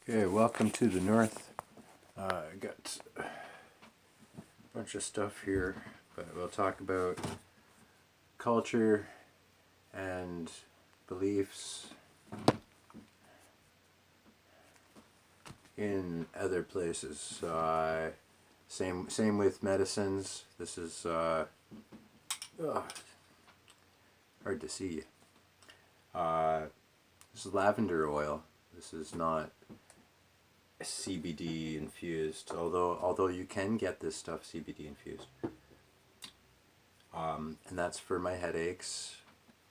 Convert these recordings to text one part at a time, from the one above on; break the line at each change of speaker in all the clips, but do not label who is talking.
Okay, welcome to the North. I got a bunch of stuff here, but we'll talk about culture and beliefs in other places. Same with medicines. This is hard to see. This is lavender oil. This is not CBD infused, although you can get this stuff CBD infused. And that's for my headaches,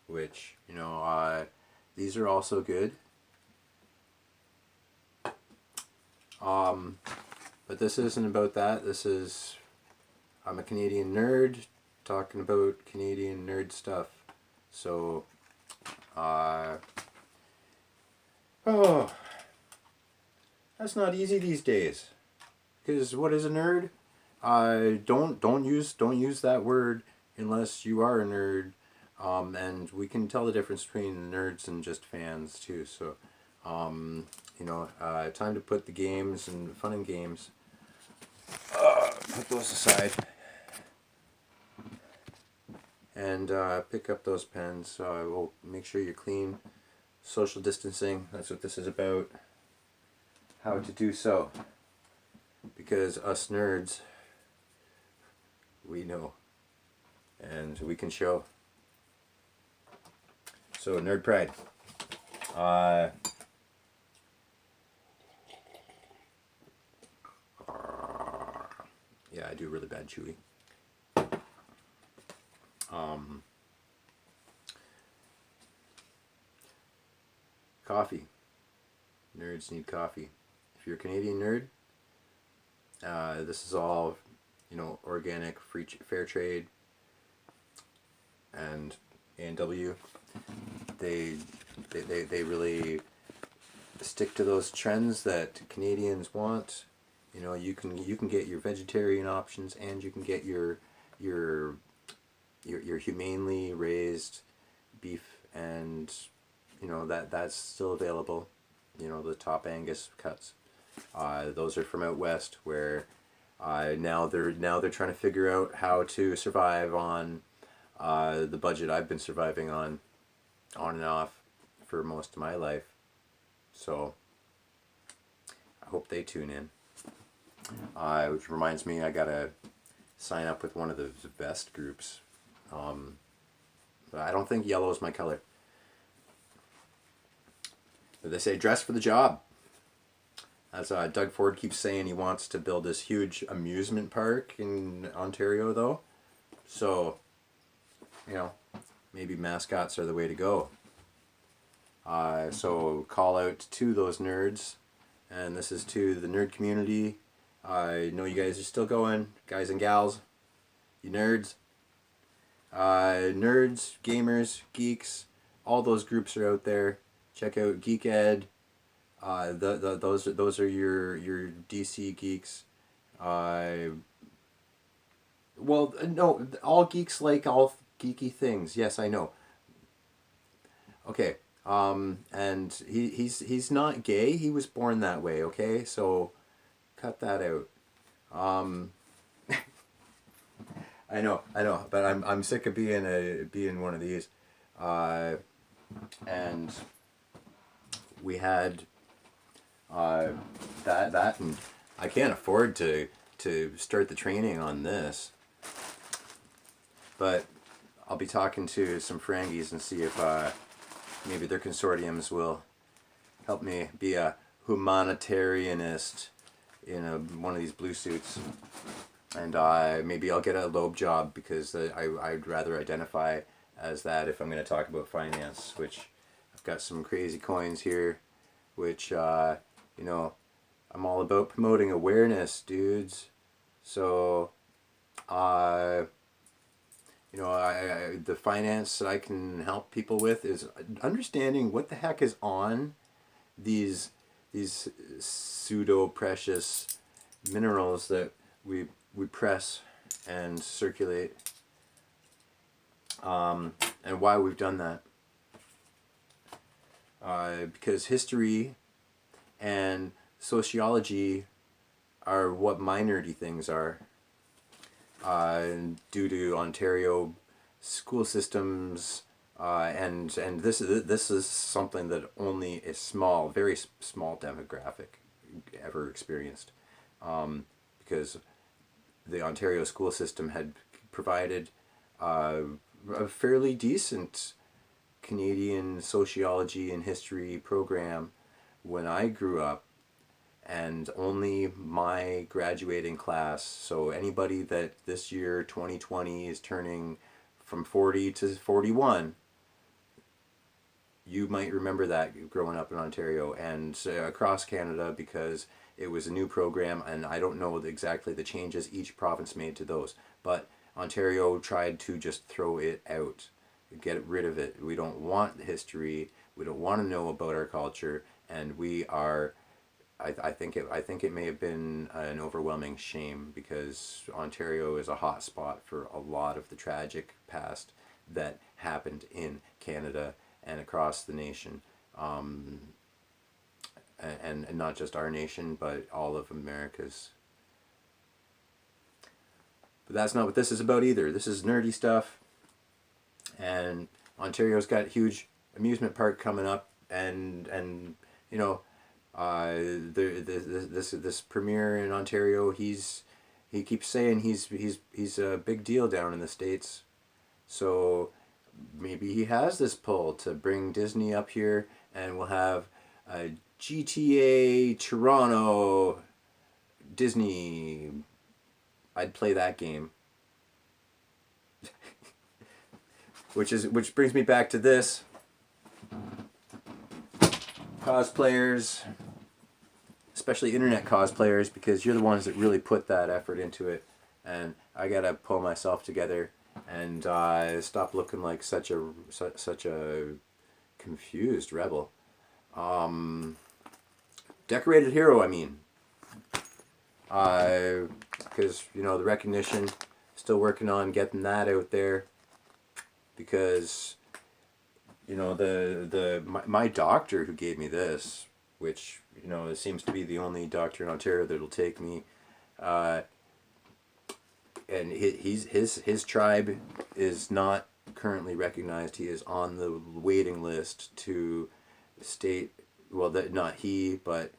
which, these are also good. But this isn't about that. I'm a Canadian nerd talking about Canadian nerd stuff. So, that's not easy these days. Because what is a nerd? Don't use that word unless you are a nerd. And we can tell the difference between nerds and just fans too. So, time to put the games and fun and games. Put those aside. And pick up those pens. We'll make sure you're clean. Social distancing. That's what this is about. How to do so. Because us nerds, we know. And we can show. So, nerd pride. Yeah, I do really bad chewy. Coffee. Nerds need coffee. If you're a Canadian nerd, this is all, organic, fair trade, and A&W. They really stick to those trends that Canadians want. You can get your vegetarian options, and you can get your humanely raised beef, and that's still available. The top Angus cuts. Those are from out west, where now they're trying to figure out how to survive on the budget I've been surviving on and off for most of my life. So I hope they tune in. Which reminds me, I gotta sign up with one of the vest groups. But I don't think yellow is my color. But they say dress for the job. As Doug Ford keeps saying, he wants to build this huge amusement park in Ontario, though. So, maybe mascots are the way to go. So call out to those nerds, and this is to the nerd community. I know you guys are still going, guys and gals, you nerds. Nerds, gamers, geeks, all those groups are out there. Check out Geek Ed. Those are your DC geeks. No, all geeks like all geeky things. Yes, I know. Okay. And he's not gay. He was born that way. Okay, so cut that out. I know, but I'm sick of being one of these. And we had that, and I can't afford to start the training on this. But I'll be talking to some Frangies and see if maybe their consortiums will help me be a humanitarianist in one of these blue suits. And maybe I'll get a lobe job, because I'd rather identify as that if I'm going to talk about finance, which I've got some crazy coins here, which, I'm all about promoting awareness, dudes. So, the finance that I can help people with is understanding what the heck is on these pseudo precious minerals that we press and circulate, and why we've done that. Because history and sociology are what my nerdy things are. Due to Ontario school systems, and this is something that only a small, very small demographic ever experienced, because the Ontario school system had provided a fairly decent Canadian sociology and history program when I grew up, and only my graduating class, so anybody that this year 2020 is turning from 40 to 41, you might remember that growing up in Ontario and across Canada, because it was a new program, and I don't know exactly the changes each province made to those, but Ontario tried to just throw it out, get rid of it. We don't want history, we don't want to know about our culture, and we are, I think it may have been an overwhelming shame, because Ontario is a hot spot for a lot of the tragic past that happened in Canada and across the nation, and not just our nation, but all of America's. But that's not what this is about either. This is nerdy stuff, and Ontario's got a huge amusement park coming up, and you know, this premier in Ontario, he keeps saying he's a big deal down in the States, so maybe he has this pull to bring Disney up here, and we'll have a GTA Toronto Disney. I'd play that game. Which brings me back to this. Cosplayers, especially internet cosplayers, because you're the ones that really put that effort into it, and I gotta pull myself together and stop looking like such a confused rebel. Decorated hero, I mean. Because, the recognition, still working on getting that out there, because, my doctor who gave me this, which, it seems to be the only doctor in Ontario that'll take me, and his tribe is not currently recognized. He is on the waiting list to state, well, that not he, but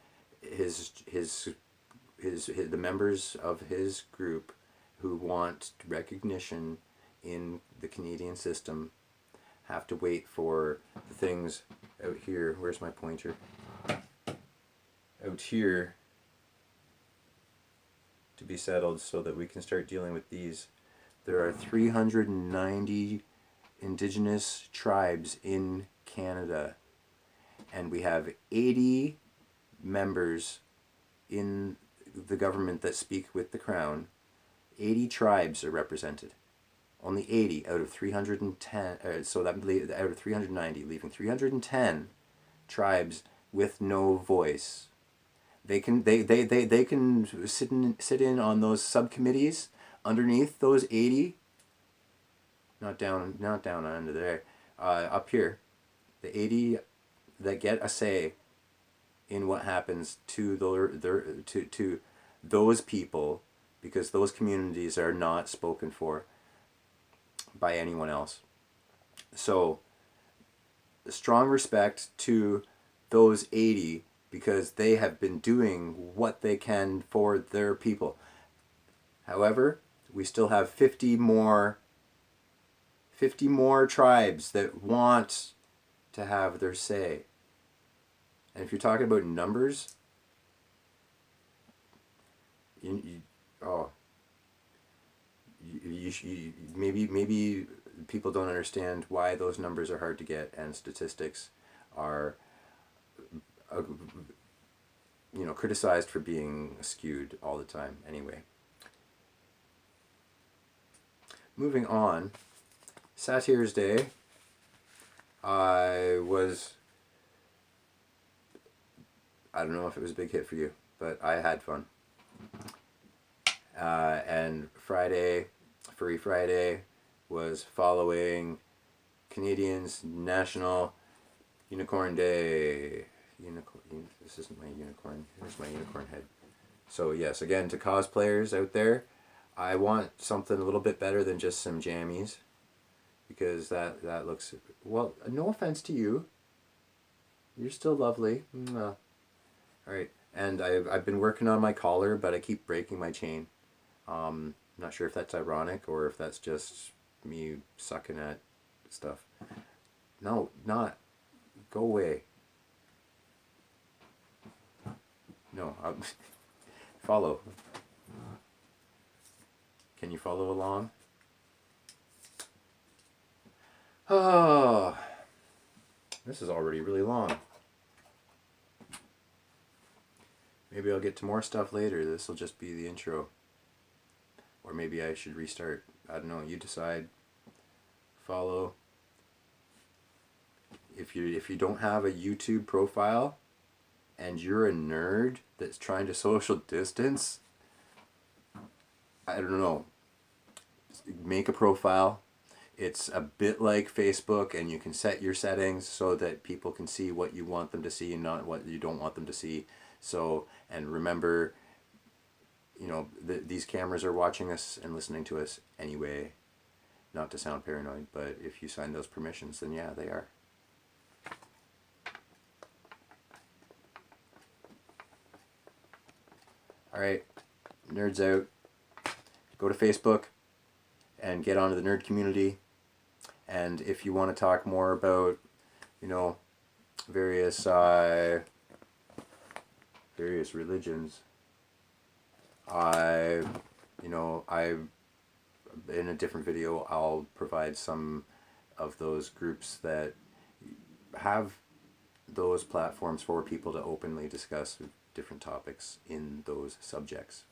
the members of his group who want recognition in the Canadian system have to wait for the things out here. Where's my pointer? Out here to be settled, so that we can start dealing with these. There are 390 Indigenous tribes in Canada, and we have 80 members in the government that speak with the Crown. 80 tribes are represented. Only 80 out of 310, so that out of 390, leaving 310 tribes with no voice. They can sit in on those subcommittees underneath those 80. Not down under there. Up here, the 80 that get a say in what happens to to those people, because those communities are not spoken for by anyone else. So, strong respect to those 80, because they have been doing what they can for their people. However, we still have 50 more tribes that want to have their say. And if you're talking about numbers, maybe people don't understand why those numbers are hard to get, and statistics are criticized for being skewed all the time. Anyway, moving on. Satires Day I don't know if it was a big hit for you, but I had fun. And Friday, Furry Friday, was following Canadians' National Unicorn Day. unicorn. This isn't my unicorn. Here's my unicorn head. So yes, again, to cosplayers out there, I want something a little bit better than just some jammies, because that looks, well, no offense to you. You're still lovely. All right, and I've been working on my collar, but I keep breaking my chain. Not sure if that's ironic or if that's just me sucking at stuff. No, not. Go away. No, follow. Can you follow along? Oh, this is already really long. Maybe I'll get to more stuff later. This will just be the intro. Or maybe I should restart. I don't know. You decide. Follow. If you don't have a YouTube profile and you're a nerd that's trying to social distance, I don't know. Make a profile. It's a bit like Facebook, and you can set your settings so that people can see what you want them to see and not what you don't want them to see. So, and remember, you know, these cameras are watching us and listening to us anyway. Not to sound paranoid, but if you sign those permissions, then yeah, they are. Alright, nerds out. Go to Facebook and get onto the nerd community. And if you want to talk more about, you know, various religions, in a different video, I'll provide some of those groups that have those platforms for people to openly discuss different topics in those subjects.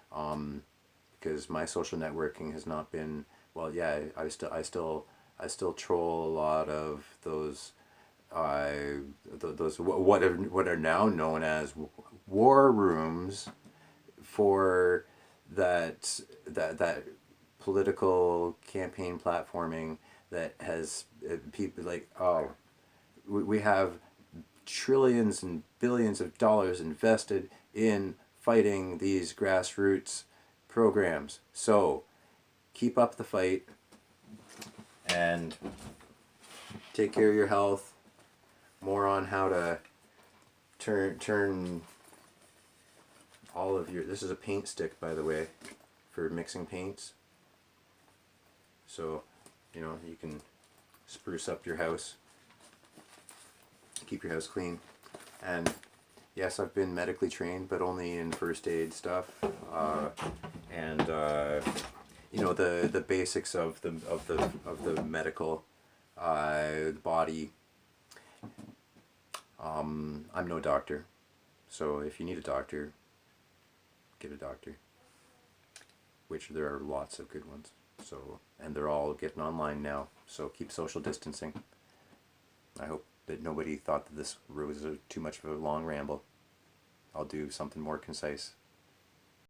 Because my social networking has not been, well, yeah, I still troll a lot of those what are now known as war rooms for that political campaign platforming that has people like, oh, we have trillions and billions of dollars invested in fighting these grassroots programs. So keep up the fight and take care of your health. More on how to turn all of your, this is a paint stick, by the way, for mixing paints. So, you know, you can spruce up your house, keep your house clean. And yes, I've been medically trained, but only in first aid stuff, and you know, the basics of the medical body. I'm no doctor, so if you need a doctor, get a doctor. Which there are lots of good ones. So, and they're all getting online now. So keep social distancing. I hope that nobody thought that this was too much of a long ramble. I'll do something more concise.